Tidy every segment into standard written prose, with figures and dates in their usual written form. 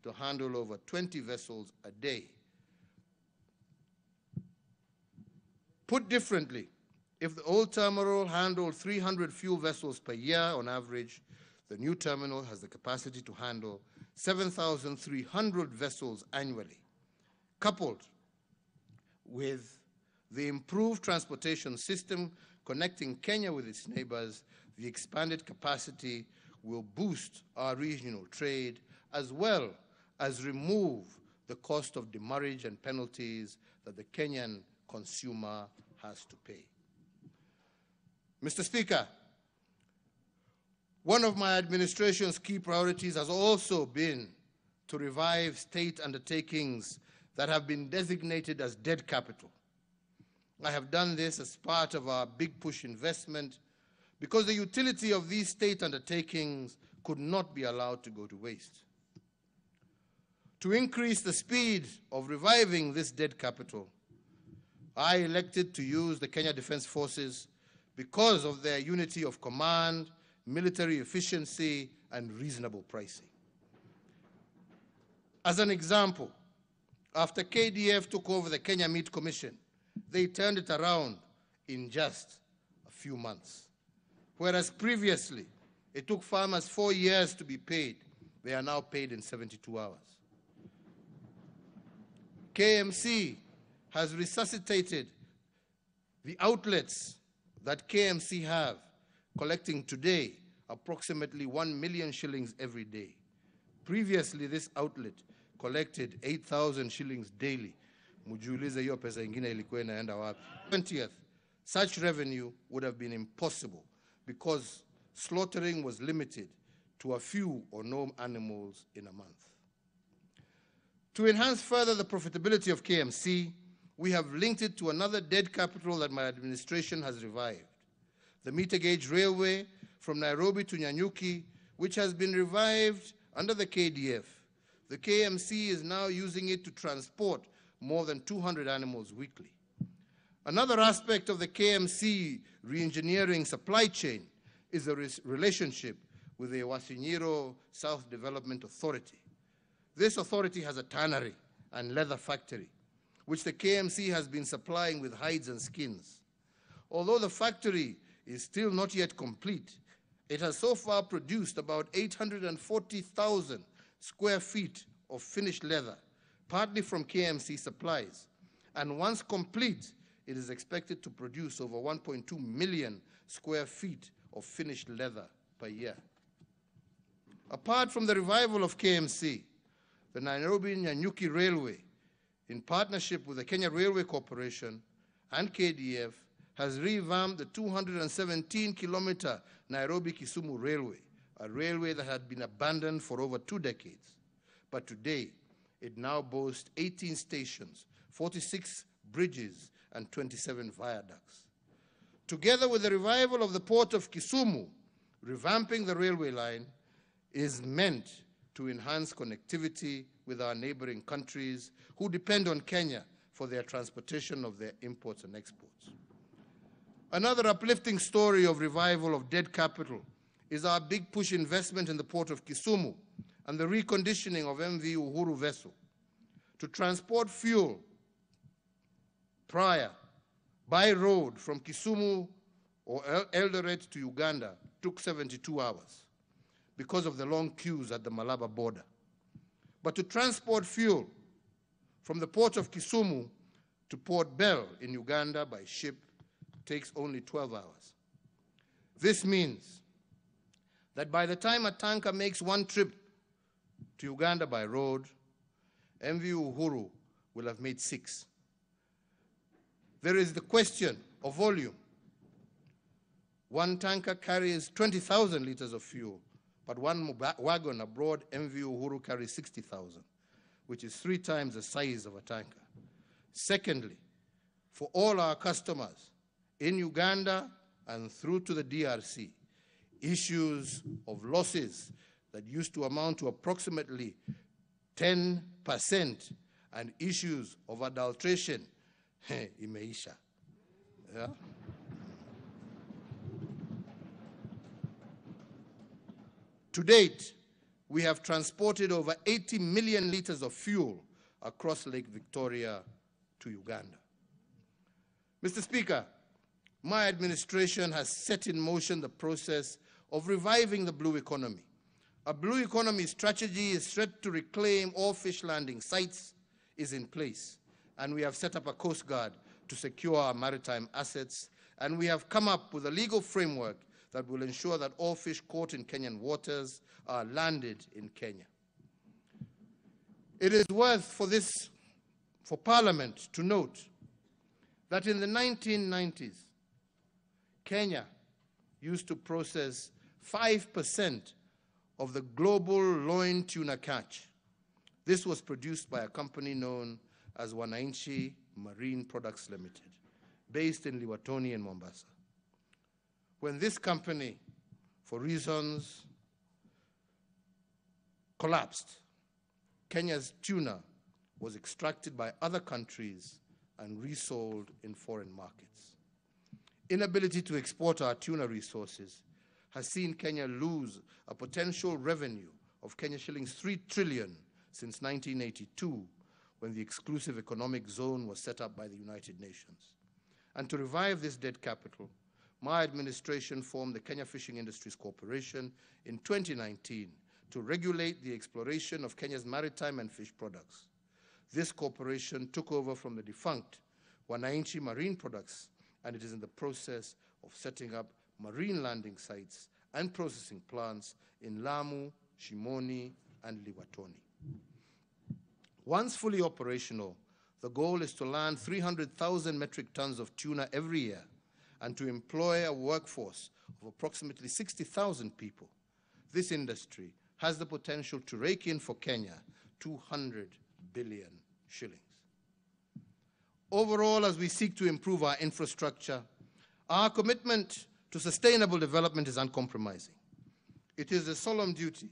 to handle over 20 vessels a day. Put differently, if the old terminal handled 300 fuel vessels per year on average, the new terminal has the capacity to handle 7,300 vessels annually. Coupled with the improved transportation system connecting Kenya with its neighbors, the expanded capacity will boost our regional trade as well as remove the cost of demurrage and penalties that the Kenyan consumer has to pay. Mr. Speaker, one of my administration's key priorities has also been to revive state undertakings that have been designated as dead capital. I have done this as part of our big push investment because the utility of these state undertakings could not be allowed to go to waste. To increase the speed of reviving this dead capital, I elected to use the Kenya Defense Forces because of their unity of command, military efficiency, and reasonable pricing. As an example, after KDF took over the Kenya Meat Commission, they turned it around in just a few months. Whereas previously, it took farmers 4 years to be paid, they are now paid in 72 hours. KMC has resuscitated the outlets that KMC have, collecting today approximately 1 million shillings every day. Previously, this outlet collected 8,000 shillings daily. Mujiulize hiyo pesa ingine ilikuwa inaenda wapi? 20th, such revenue would have been impossible because slaughtering was limited to a few or no animals in a month. To enhance further the profitability of KMC, we have linked it to another dead capital that my administration has revived, the meter gauge railway from Nairobi to Nyanyuki, which has been revived under the KDF. The KMC is now using it to transport more than 200 animals weekly. Another aspect of the KMC re-engineering supply chain is a relationship with the Wasinyiro South Development Authority. This authority has a tannery and leather factory, which the KMC has been supplying with hides and skins. Although the factory is still not yet complete, it has so far produced about 840,000 square feet of finished leather, partly from KMC supplies. And once complete, it is expected to produce over 1.2 million square feet of finished leather per year. Apart from the revival of KMC, the Nairobi-Nyanyuki Railway, in partnership with the Kenya Railway Corporation and KDF, has revamped the 217-kilometer Nairobi-Kisumu Railway, a railway that had been abandoned for over 2 decades. But today, it now boasts 18 stations, 46 bridges, and 27 viaducts. Together with the revival of the port of Kisumu, revamping the railway line is meant to enhance connectivity with our neighboring countries who depend on Kenya for their transportation of their imports and exports. Another uplifting story of revival of dead capital is our big push investment in the port of Kisumu and the reconditioning of MV Uhuru vessel. To transport fuel prior by road from Kisumu or Eldoret to Uganda took 72 hours because of the long queues at the Malaba border. But to transport fuel from the port of Kisumu to Port Bell in Uganda by ship takes only 12 hours. This means that by the time a tanker makes one trip to Uganda by road, MV Uhuru will have made 6. There is the question of volume. One tanker carries 20,000 liters of fuel, but one wagon aboard MV Uhuru carries 60,000, which is 3 times the size of a tanker. Secondly, for all our customers in Uganda and through to the DRC, issues of losses that used to amount to approximately 10% and issues of adulteration, imeisha. Yeah? To date, we have transported over 80 million liters of fuel across Lake Victoria to Uganda. Mr. Speaker, my administration has set in motion the process of reviving the blue economy. A blue economy strategy is set to reclaim all fish landing sites is in place, and we have set up a Coast Guard to secure our maritime assets, and we have come up with a legal framework that will ensure that all fish caught in Kenyan waters are landed in Kenya. It is worth for Parliament to note that in the 1990s, Kenya used to process 5% of the global loin tuna catch. This was produced by a company known as Wananchi Marine Products Limited, based in Liwatoni in Mombasa. When this company, for reasons, collapsed, Kenya's tuna was extracted by other countries and resold in foreign markets. Inability to export our tuna resources has seen Kenya lose a potential revenue of Kenya shillings 3 trillion since 1982, when the exclusive economic zone was set up by the United Nations. And to revive this dead capital, my administration formed the Kenya Fishing Industries Corporation in 2019 to regulate the exploration of Kenya's maritime and fish products. This corporation took over from the defunct Wananchi Marine Products, and it is in the process of setting up marine landing sites and processing plants in Lamu, Shimoni, and Liwatoni. Once fully operational, the goal is to land 300,000 metric tons of tuna every year and to employ a workforce of approximately 60,000 people. This industry has the potential to rake in for Kenya 200 billion shillings. Overall, as we seek to improve our infrastructure, our commitment to sustainable development is uncompromising. It is the solemn duty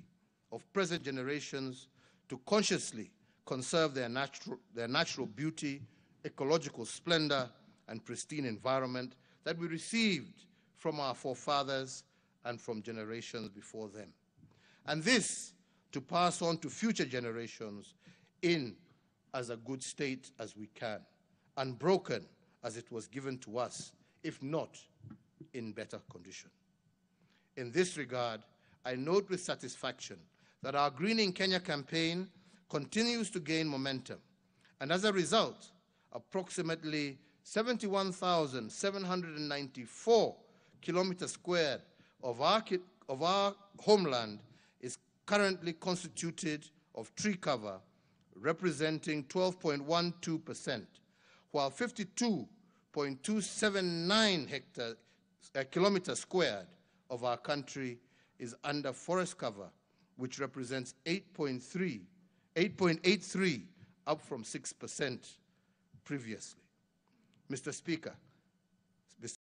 of present generations to consciously conserve their natural beauty, ecological splendor, and pristine environment that we received from our forefathers and from generations before them. And this to pass on to future generations in as a good state as we can, unbroken as it was given to us, if not in better condition. In this regard, I note with satisfaction that our Greening Kenya campaign continues to gain momentum, and as a result, approximately 71,794 kilometers squared of our homeland is currently constituted of tree cover, representing 12.12%, while 52.279 kilometers squared of our country is under forest cover, which represents 8.83, up from 6% previously. Mr. Speaker,